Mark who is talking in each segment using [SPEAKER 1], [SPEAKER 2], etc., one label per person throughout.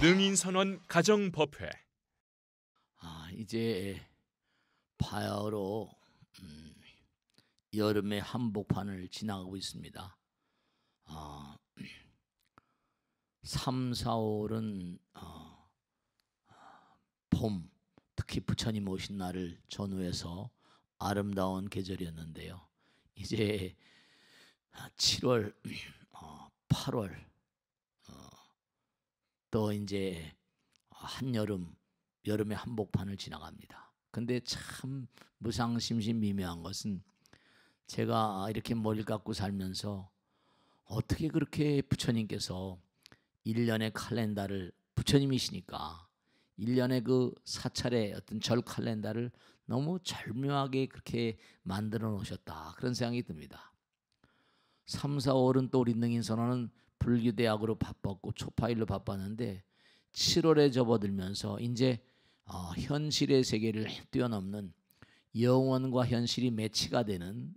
[SPEAKER 1] 능인선언 가정법회.
[SPEAKER 2] 이제 바야흐로 여름의 한복판을 지나가고 있습니다. 3, 4월은 봄, 특히 부처님 오신 날을 전후해서 아름다운 계절이었는데요. 이제 7월, 8월 또 이제 여름의 한복판을 지나갑니다. 근데 참 무상심심 미묘한 것은 제가 이렇게 머리를 깎고 살면서 어떻게 그렇게 부처님께서 1년의 칼렌더를, 부처님이시니까 1년의 그 사찰의 어떤 절 칼렌더를 너무 절묘하게 그렇게 만들어 놓으셨다, 그런 생각이 듭니다. 3, 4월은 또 우리 능인선언은 불교대학으로 바빴고 초파일로 바빴는데 7월에 접어들면서 이제 현실의 세계를 뛰어넘는 영원과 현실이 매치가 되는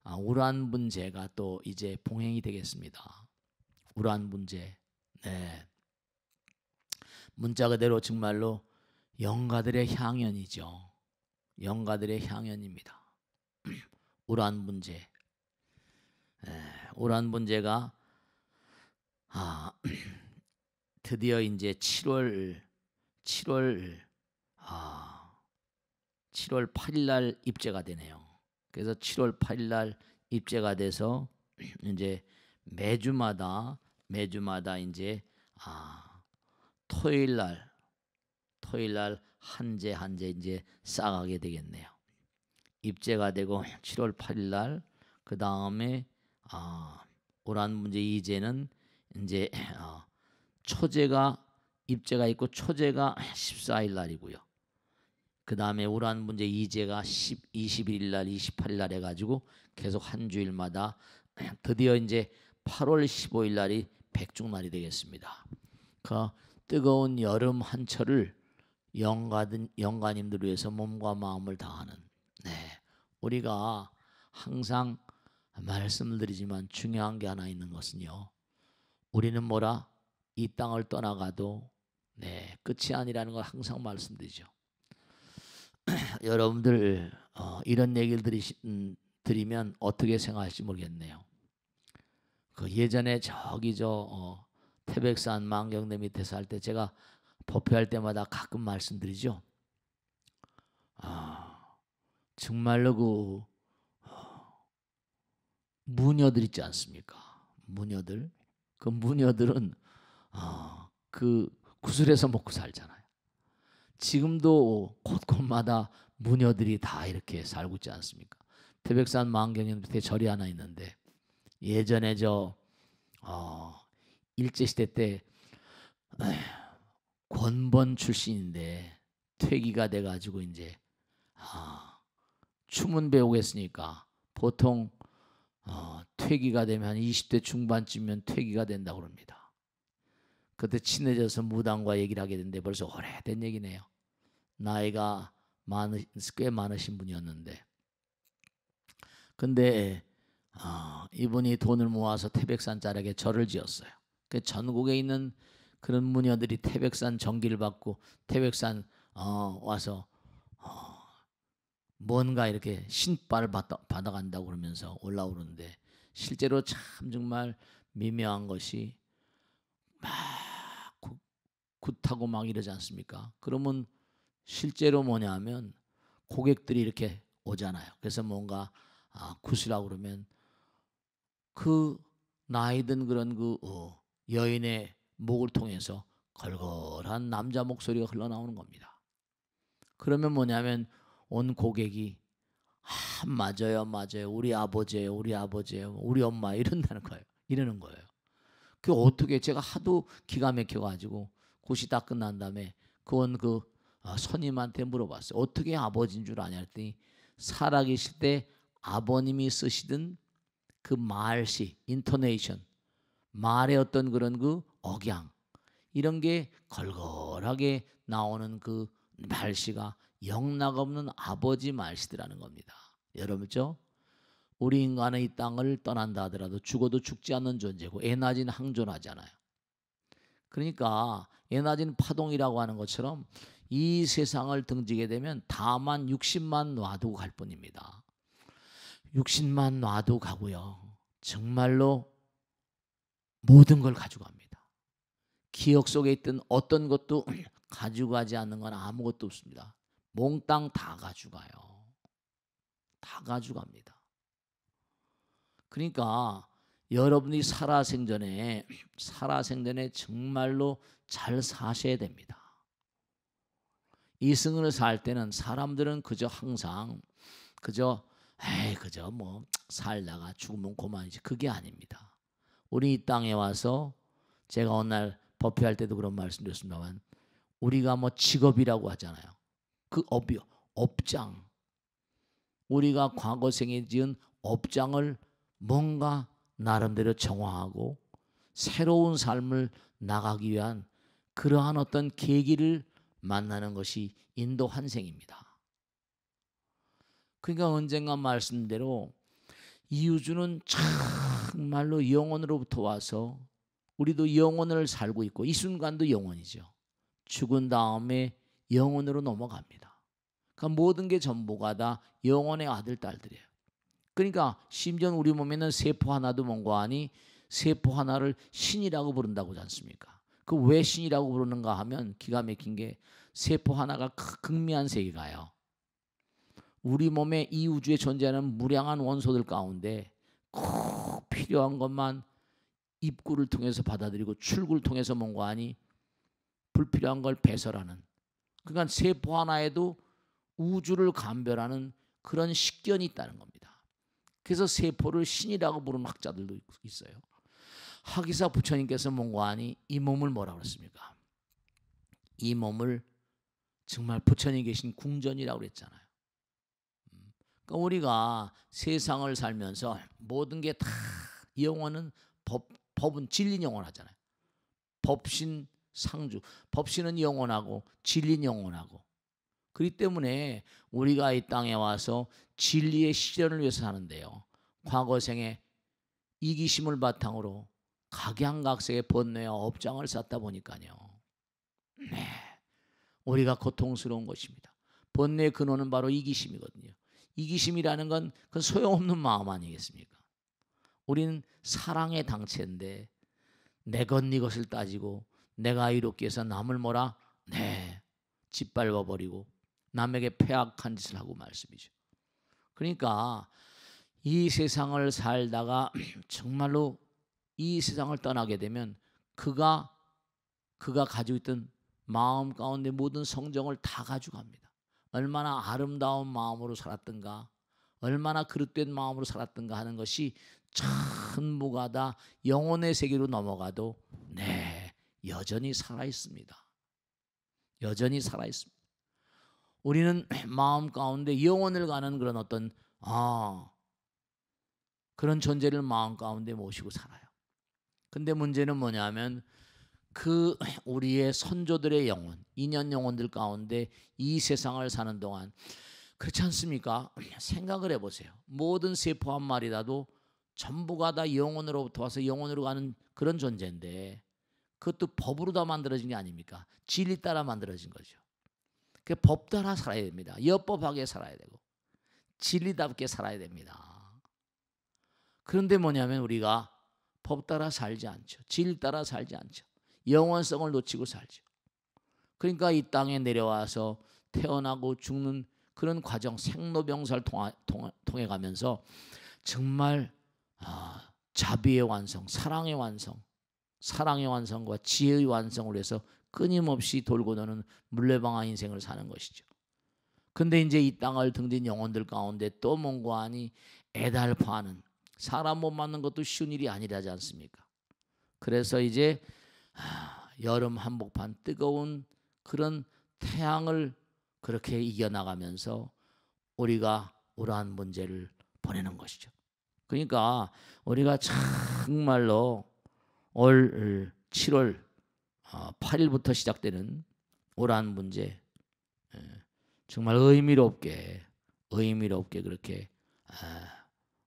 [SPEAKER 2] 우란분제가 또 이제 봉행이 되겠습니다. 우란분제. 문자 그대로 정말로 영가들의 향연이죠. 영가들의 향연입니다. 우란분제. 우란분제가 드디어 이제 7월 8일 날 입제가 되네요. 그래서 7월 8일 날 입제가 돼서 이제 매주마다 이제 토요일 날 한 제 이제 쌓아가게 되겠네요. 입제가 되고 7월 8일 날 그 다음에 우란분제 2제는 이제 초제가 입제가 있고 초제가 14일 날이고요. 그 다음에 우란분제 2제가 21일 날 28일 날 해가지고 계속 한 주일마다 드디어 이제 8월 15일 날이 백중날이 되겠습니다. 그 뜨거운 여름 한철을 영가님들 위해서 몸과 마음을 다하는, 우리가 항상 말씀을 드리지만 중요한 게 하나 있는 것은요, 우리는 이 땅을 떠나가도 끝이 아니라는 걸 항상 말씀드리죠. 여러분들 이런 얘기를 드리면 어떻게 생각할지 모르겠네요. 그 예전에 태백산 망경대 밑에서 할 때 제가 법회할 때마다 가끔 말씀드리죠. 정말로 무녀들 있지 않습니까? 무녀들. 그 무녀들은 그 구슬에서 먹고 살잖아요. 지금도 곳곳마다 무녀들이 다 이렇게 살고 있지 않습니까? 태백산 망경현 밑에 절이 하나 있는데 예전에 일제시대 때 권번 출신인데 퇴기가 돼가지고 이제 춤은 배우고 했으니까 보통 퇴기가 되면 한 20대 중반쯤이면 퇴기가 된다고 합니다. 그때 친해져서 무당과 얘기를 하게 됐는데 벌써 오래된 얘기네요. 나이가 꽤 많으신 분이었는데, 근데 이분이 돈을 모아서 태백산 자락에 절을 지었어요. 그 전국에 있는 그런 무녀들이 태백산 정기를 받고 태백산 와서 뭔가 이렇게 신발을 받아간다고 그러면서 올라오는데, 실제로 참 정말 미묘한 것이 막 굿하고 막 이러지 않습니까? 그러면 실제로 뭐냐면 고객들이 이렇게 오잖아요. 그래서 뭔가 굿이라고 그러면 그 나이든 그런 여인의 목을 통해서 걸걸한 남자 목소리가 흘러나오는 겁니다. 그러면 뭐냐면 온 고객이 맞아요, 우리 아버지예요, 우리 엄마 이러는 거예요. 그 어떻게, 제가 하도 기가 막혀가지고 굿이 다 끝난 다음에 그 손님한테 물어봤어요. 어떻게 아버지인 줄 아냐 했더니 살아계실 때 아버님이 쓰시던 그 말씨, 인토네이션, 말의 어떤 그런 그 억양, 이런 게 걸걸하게 나오는 그 말씨가 영락없는 아버지 말씨더라는 겁니다. 여러분죠? 우리 인간은 이 땅을 떠난다 하더라도 죽어도 죽지 않는 존재고 에너지는 항존하잖아요. 그러니까 에너지는 파동이라고 하는 것처럼 이 세상을 등지게 되면 다만 60만 놔두고 갈 뿐입니다. 60만 놔두고 가고요. 정말로 모든 걸 가져갑니다. 기억 속에 있던 어떤 것도 가지고 가지 않는 건 아무것도 없습니다. 몽땅 다 가져가요. 다 가져갑니다. 그러니까 여러분이 살아생전에 정말로 잘 사셔야 됩니다. 이승을 살 때는 사람들은 그저 항상 그저 뭐 살다가 죽으면 그만이지, 그게 아닙니다. 우리 이 땅에 와서 제가 어느 날 법회할 때도 그런 말씀드렸습니다만, 우리가 뭐 직업이라고 하잖아요. 그 업이요, 업장. 우리가 과거 생에 지은 업장을 뭔가 나름대로 정화하고 새로운 삶을 나가기 위한 그러한 어떤 계기를 만나는 것이 인도 환생입니다. 그러니까 언젠가 말씀대로 이 우주는 정말로 영혼으로부터 와서 우리도 영혼을 살고 있고 이 순간도 영혼이죠. 죽은 다음에 영혼으로 넘어갑니다. 그러니까 모든 게 전부가 다 영혼의 아들 딸들이에요. 그러니까 심지어 우리 몸에는 세포 하나도 뭔가하니 세포 하나를 신이라고 부른다고 하지 않습니까? 그 왜 신이라고 부르는가 하면 기가 막힌 게 세포 하나가 극미한 세계가요. 우리 몸에 이 우주에 존재하는 무량한 원소들 가운데 꼭 필요한 것만 입구를 통해서 받아들이고 출구를 통해서 뭔가하니 불필요한 걸 배설하는, 그러니까 세포 하나에도 우주를 감별하는 그런 식견이 있다는 겁니다. 그래서 세포를 신이라고 부르는 학자들도 있어요. 하기사 부처님께서 뭔가하니 이 몸을 뭐라고 그랬습니까? 이 몸을 정말 부처님 계신 궁전이라고 그랬잖아요. 그러니까 우리가 세상을 살면서 모든 게 다 영혼은 법은 진리 영원하잖아요. 법신 상주, 법신은 영원하고 진리는 영원하고, 그렇기 때문에 우리가 이 땅에 와서 진리의 실현을 위해서 사는데요. 과거 생에 이기심을 바탕으로 각양각색의 번뇌와 업장을 쌓다 보니까요. 네, 우리가 고통스러운 것입니다. 번뇌의 근원은 바로 이기심이거든요. 이기심이라는 건 그건 소용없는 마음 아니겠습니까? 우리는 사랑의 당체인데 내 것 네 것을 따지고 내가 이롭게 해서 남을 뭐라? 네, 짓밟아 버리고 남에게 패악한 짓을 하고 말씀이죠. 그러니까 이 세상을 살다가 정말로 이 세상을 떠나게 되면 그가 가지고 있던 마음 가운데 모든 성정을 다 가져갑니다. 얼마나 아름다운 마음으로 살았던가, 얼마나 그릇된 마음으로 살았던가 하는 것이 전부가 다 영혼의 세계로 넘어가도 네, 여전히 살아 있습니다. 여전히 살아 있습니다. 우리는 마음 가운데 영혼을 가는 그런 어떤 그런 존재를 마음 가운데 모시고 살아요. 근데 문제는 뭐냐면 그 우리의 선조들의 영혼, 인연 영혼들 가운데 이 세상을 사는 동안 그렇지 않습니까? 생각을 해보세요. 모든 세포 한 마리라도 전부가 다 영혼으로부터 와서 영혼으로 가는 그런 존재인데 그것도 법으로 다 만들어진 게 아닙니까? 진리 따라 만들어진 거죠. 그 법 따라 살아야 됩니다. 여법하게 살아야 되고 진리답게 살아야 됩니다. 그런데 뭐냐면 우리가 법 따라 살지 않죠. 진리 따라 살지 않죠. 영원성을 놓치고 살죠. 그러니까 이 땅에 내려와서 태어나고 죽는 그런 과정, 생로병사를 통해 가면서 정말 자비의 완성, 사랑의 완성과 지혜의 완성을 위해서 끊임없이 돌고 도는 물레방아 인생을 사는 것이죠. 근데 이제 이 땅을 등진 영혼들 가운데 또 뭔가하니 애달파하는, 사람 못 만난 것도 쉬운 일이 아니라지 않습니까? 그래서 이제 여름 한복판 뜨거운 그런 태양을 그렇게 이겨나가면서 우리가 우라한 문제를 보내는 것이죠. 그러니까 우리가 정말로 올 7월 8일부터 시작되는 우라한 문제, 정말 의미롭게 그렇게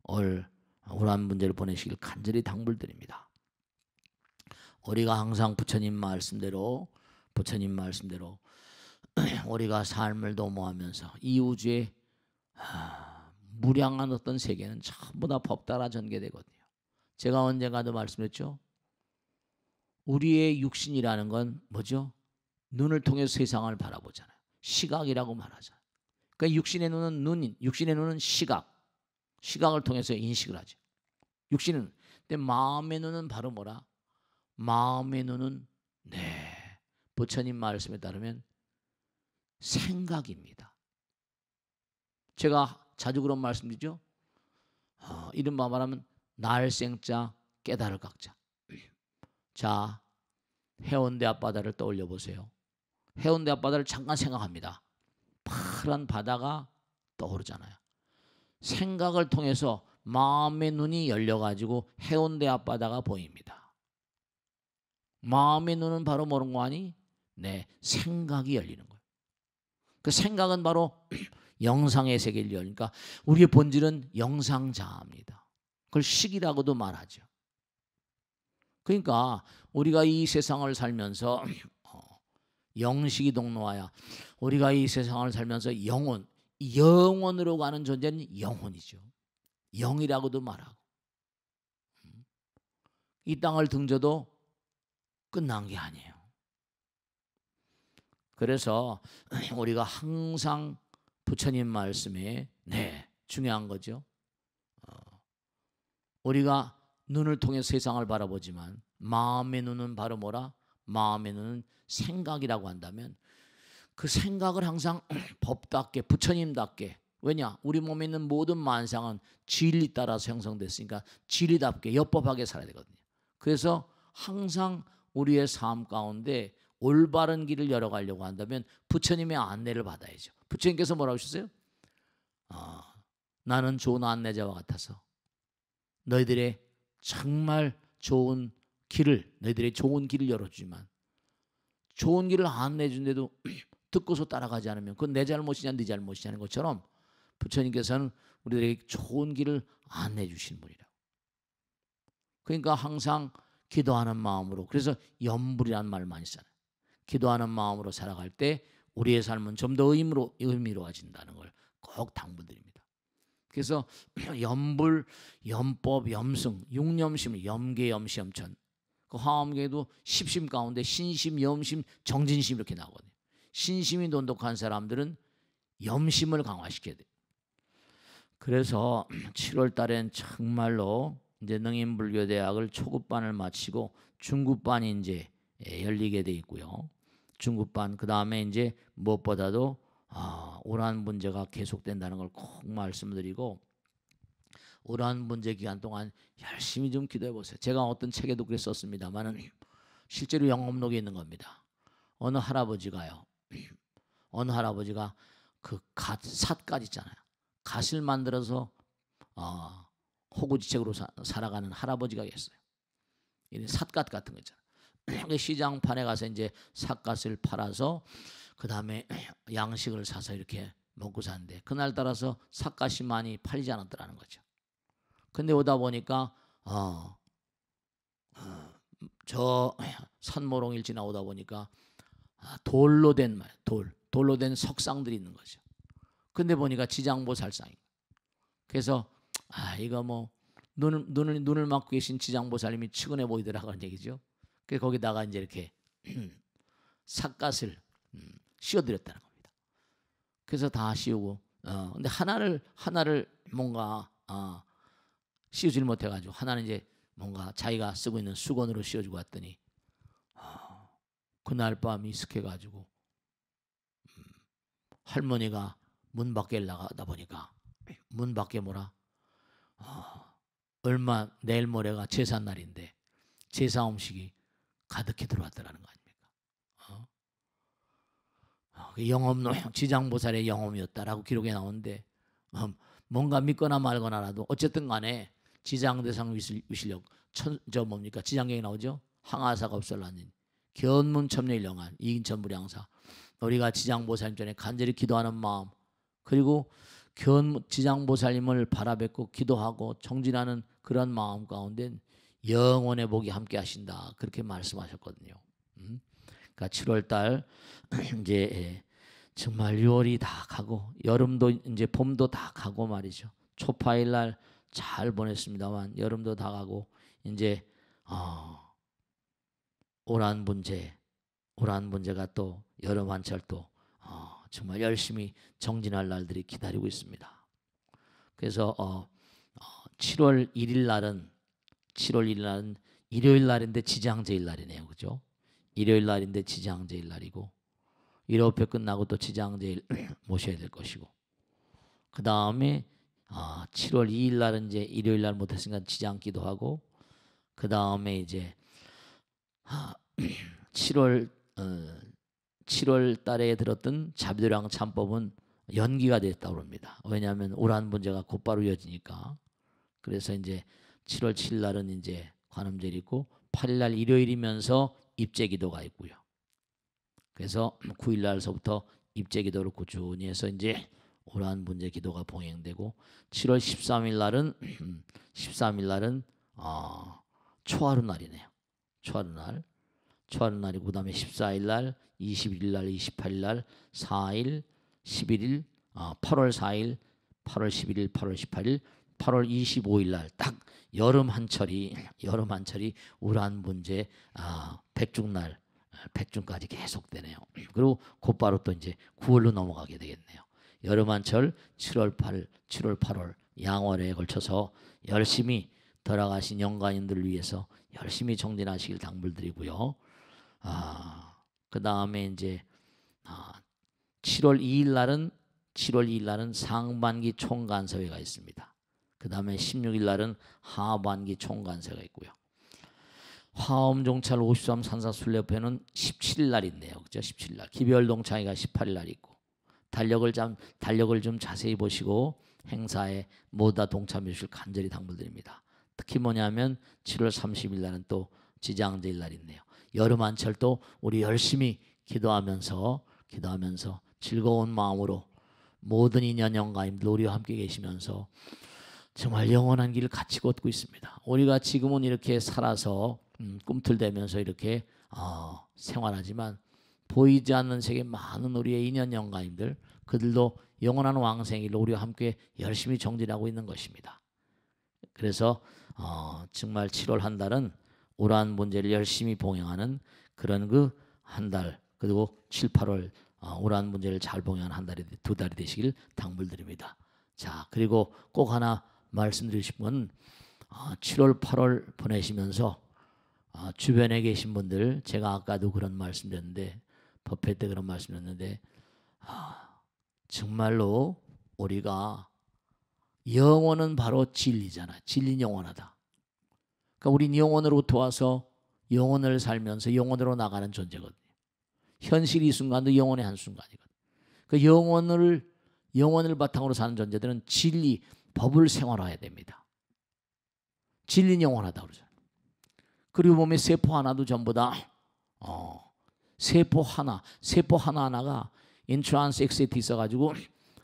[SPEAKER 2] 올 우라한 문제를 보내시길 간절히 당부드립니다. 우리가 항상 부처님 말씀대로 우리가 삶을 도모하면서 이 우주에 무량한 어떤 세계는 전부 다 법 따라 전개되거든요. 제가 언젠가도 말씀했죠. 우리의 육신이라는 건 뭐죠? 눈을 통해서 세상을 바라보잖아요. 시각이라고 말하잖아요. 그러니까 육신의 눈은 시각을 통해서 인식을 하죠. 육신은. 근데 마음의 눈은 바로 뭐라? 마음의 눈은 부처님 말씀에 따르면 생각입니다. 제가 자주 그런 말씀드리죠. 이른바 말하면 날생자 깨달을 각자. 자, 해운대 앞바다를 떠올려 보세요. 해운대 앞바다를 잠깐 생각합니다. 파란 바다가 떠오르잖아요. 생각을 통해서 마음의 눈이 열려가지고 해운대 앞바다가 보입니다. 마음의 눈은 바로 뭐는 거 아니? 생각이 열리는 거예요. 그 생각은 바로 영상의 세계를 열니까 우리의 본질은 영상자입니다. 그걸 식이라고도 말하죠. 그러니까 우리가 이 세상을 살면서 영식이 동로하야 우리가 이 세상을 살면서 영원으로 가는 존재는 영혼이죠. 영이라고도 말하고 이 땅을 등져도 끝난 게 아니에요. 그래서 우리가 항상 부처님 말씀에 중요한 거죠. 우리가 눈을 통해 세상을 바라보지만 마음의 눈은 바로 뭐라? 마음의 눈은 생각이라고 한다면 그 생각을 항상 법답게 부처님답게, 왜냐? 우리 몸에 있는 모든 만상은 진리 따라서 형성됐으니까 진리답게 엽법하게 살아야 되거든요. 그래서 항상 우리의 삶 가운데 올바른 길을 열어가려고 한다면 부처님의 안내를 받아야죠. 부처님께서 뭐라고 하셨어요? 나는 좋은 안내자와 같아서 너희들의 정말 좋은 길을, 너희들의 좋은 길을 열어주지만 좋은 길을 안내해 준데도 듣고서 따라가지 않으면 그건 내 잘못이냐 네 잘못이냐는 것처럼 부처님께서는 우리들에게 좋은 길을 안내해 주시는 분이라고. 그러니까 항상 기도하는 마음으로, 그래서 염불이라는 말을 많이 쓰잖아요. 기도하는 마음으로 살아갈 때 우리의 삶은 좀 더 의미로워진다는 걸 꼭 당부드립니다. 그래서 염불, 염법, 염승, 육염심, 염계, 염시염천. 그 화엄경에도 십심 가운데 신심, 염심, 정진심 이렇게 나오거든요. 신심이 돈독한 사람들은 염심을 강화시켜야 돼요. 그래서 7월 달엔 정말로 이제 능인불교대학을 초급반을 마치고 중급반이 이제 열리게 돼 있고요. 중급반 그 다음에 이제 무엇보다도 오란 문제가 계속된다는 걸 꼭 말씀드리고, 오란 문제 기간 동안 열심히 좀 기도해 보세요. 제가 어떤 책에도 그래 썼습니다만은 실제로 영업록에 있는 겁니다. 어느 할아버지가 그 삿갓 있잖아요. 갓을 만들어서 호구지책으로 살아가는 할아버지가 계셨어요. 이 삿갓 같은 거 있잖아요. 시장판에 가서 이제 삿갓을 팔아서 그 다음에 양식을 사서 이렇게 먹고 사는데 그날 따라서 삿갓이 많이 팔리지 않았더라는 거죠. 근데 오다 보니까 저 산모롱일 지나오다 보니까 돌로 된 석상들이 있는 거죠. 근데 보니까 지장보살상이. 그래서 이거 뭐 눈을 막고 계신 지장보살님이 측은해 보이더라 그런 얘기죠. 그래서 거기다가 이제 이렇게 삿갓을 씌워드렸다는 겁니다. 그래서 다 씌우고 근데 하나를 뭔가 씌우질 못해가지고 하나는 이제 뭔가 자기가 쓰고 있는 수건으로 씌워주고 왔더니 그날 밤 이슥해가지고 할머니가 문 밖에 나가다 보니까 문 밖에 뭐라 내일 모레가 제삿날인데 제사 음식이 가득히 들어왔더라는 거 아닙니까? 지장보살의 영험이었다라고 기록에 나오는데 뭔가 믿거나 말거나라도 어쨌든 간에 지장대상 위실력 지장경에 나오죠. 항아사가 없설라는 견문첨례일영한 이인천불양사. 우리가 지장보살님 전에 간절히 기도하는 마음, 그리고 지장보살님을 바라뵙고 기도하고 정진하는 그런 마음 가운데 영원의 복이 함께 하신다. 그렇게 말씀하셨거든요. 그러니까 7월 달 이제 정말 6월이 다 가고 여름도 이제 봄도 다 가고 말이죠. 초파일 날 잘 보냈습니다만 여름도 다 가고 이제 오란 분재가 또 여름 한철 또 정말 열심히 정진할 날들이 기다리고 있습니다. 그래서 7월 1일 날은 일요일 날인데 지장제일 날이네요. 그죠? 일요일 날인데 지장제일 날이고 1호표 끝나고 또 지장제일 모셔야 될 것이고 그 다음에 7월 2일 날은 이제 일요일 날 못했으니까 지장기도 하고 그 다음에 이제 7월 달에 들었던 자비도량 참법은 연기가 됐다고 합니다. 왜냐하면 오란 문제가 곧바로 이어지니까. 그래서 이제 7월 7일 날은 이제 관음절이 있고 8일 날 일요일이면서 입제기도가 있고요. 그래서 9일 날서부터 입제기도를 꾸준히 해서 이제 오란 문제 기도가 봉행되고 7월 13일 날은 초하루 날이네요. 초하루 날이고 그다음에 14일 날, 21일 날, 28일 날, 4일, 11일, 8월 4일, 8월 11일, 8월 18일, 8월 25일 날 딱 여름 한철이 우란 문제 백중날 백중까지 계속되네요. 그리고 곧바로 또 이제 9월로 넘어가게 되겠네요. 여름 한철 7월 8월 양월에 걸쳐서 열심히 돌아가신 영가인들을 위해서 열심히 정진하시길 당부드리고요. 그 다음에 이제 7월 2일 날은 상반기 총간서회가 있습니다. 그 다음에 16일 날은 하반기 총간서회가 있고요. 화엄종찰 53 산사순례회는 17일 날 있네요. 그죠? 17일 날. 기별동창회가 18일 날 있고 달력을 좀 자세히 보시고 행사에 모두 동참해 주실 간절히 당부드립니다. 특히 뭐냐면 7월 30일 날은 또 지장제일 날 있네요. 여름 한철도 우리 열심히 기도하면서 즐거운 마음으로 모든 인연 영가님들 우리와 함께 계시면서 정말 영원한 길을 같이 걷고 있습니다. 우리가 지금은 이렇게 살아서 꿈틀대면서 이렇게 생활하지만 보이지 않는 세계 많은 우리의 인연 영가님들 그들도 영원한 왕생일로 우리와 함께 열심히 정진하고 있는 것입니다. 그래서 정말 7월 한 달은 오란 문제를 열심히 봉행하는 그런 그 한 달 그리고 7, 8월 오란 문제를 잘 봉행하는 한 달이 두 달이 되시길 당부드립니다. 자 그리고 꼭 하나 말씀드리고 싶은 건 7월 8월 보내시면서 주변에 계신 분들 제가 아까도 그런 말씀드렸는데 법회 때 그런 말씀드렸는데 정말로 우리가 영혼은 바로 진리잖아. 진리는 영원하다. 그러니까 우린 영혼으로부터 와서 영혼을 살면서 영혼으로 나가는 존재거든요. 현실 이 순간도 영혼의 한 순간이거든요. 그 영혼을 바탕으로 사는 존재들은 진리, 법을 생활해야 됩니다. 진리는 영원하다 그러죠. 그리고 보면 세포 하나도 전부 다 세포 하나하나가 인트란스 엑세트 있어가지고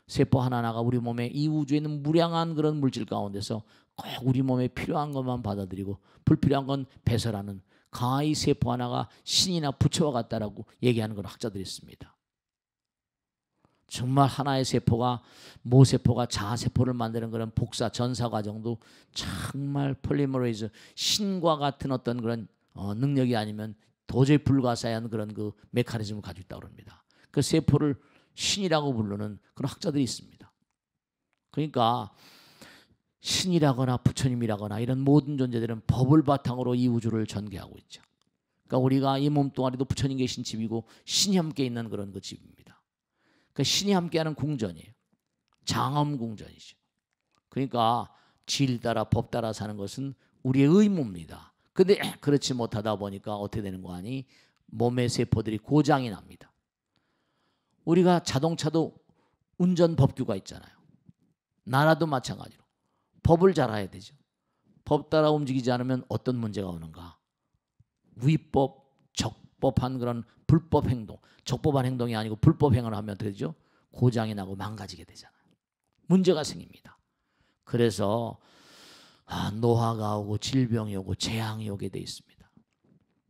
[SPEAKER 2] 세포 하나하나가 우리 몸에 이 우주에 있는 무량한 그런 물질 가운데서 꼭 우리 몸에 필요한 것만 받아들이고 불필요한 건 배설하는 가히 세포 하나가 신이나 부처와 같다라고 얘기하는 걸 학자들이 있습니다. 정말 하나의 세포가 모세포가 자세포를 만드는 그런 복사 전사 과정도 정말 폴리머레이즈 신과 같은 어떤 그런 능력이 아니면 도저히 불가사의한 그런 그 메커니즘을 가지고 있다고 합니다. 그 세포를 신이라고 부르는 그런 학자들이 있습니다. 그러니까 신이라거나 부처님이라거나 이런 모든 존재들은 법을 바탕으로 이 우주를 전개하고 있죠. 그러니까 우리가 이 몸뚱아리도 부처님 계신 집이고 신이 함께 있는 그런 그 집입니다. 그러니까 신이 함께하는 궁전이에요. 장엄궁전이죠. 그러니까 질 따라 법 따라 사는 것은 우리의 의무입니다. 그런데 그렇지 못하다 보니까 어떻게 되는 거 아니? 몸의 세포들이 고장이 납니다. 우리가 자동차도 운전 법규가 있잖아요. 나라도 마찬가지로 법을 잘 알아야 되죠. 법 따라 움직이지 않으면 어떤 문제가 오는가? 위법, 적법한 그런 불법 행동, 적법한 행동이 아니고 불법 행위를 하면 어떻게 되죠? 고장이 나고 망가지게 되잖아요. 문제가 생깁니다. 그래서 노화가 오고 질병이 오고 재앙이 오게 돼 있습니다.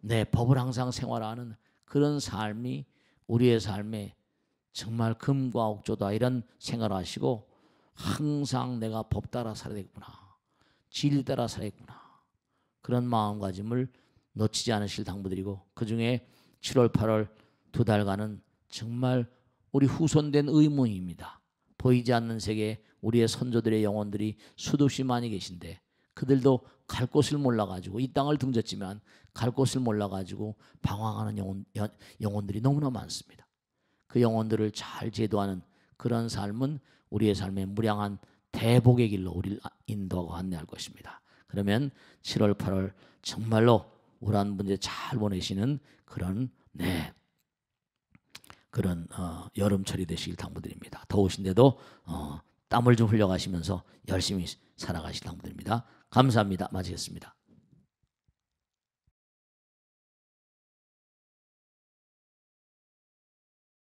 [SPEAKER 2] 네, 법을 항상 생활하는 그런 삶이 우리의 삶에 정말 금과 옥조다 이런 생각을 하시고 항상 내가 법 따라 살아야 되겠구나, 진리 따라 살아야겠구나, 그런 마음가짐을 놓치지 않으실 당부드리고, 그 중에 7월 8월 두 달간은 정말 우리 후손된 의문입니다. 보이지 않는 세계에 우리의 선조들의 영혼들이 수도 없이 많이 계신데 그들도 갈 곳을 몰라가지고 이 땅을 등졌지만 갈 곳을 몰라가지고 방황하는 영혼들이 너무나 많습니다. 그 영혼들을 잘 제도하는 그런 삶은 우리의 삶의 무량한 대복의 길로 우리를 인도하고 안내할 것입니다. 그러면 7월 8월 정말로 우울한 문제 잘 보내시는 그런 그런 여름철이 되시길 당부드립니다. 더우신데도 땀을 좀 흘려가시면서 열심히 살아가실 당부드립니다. 감사합니다. 마치겠습니다.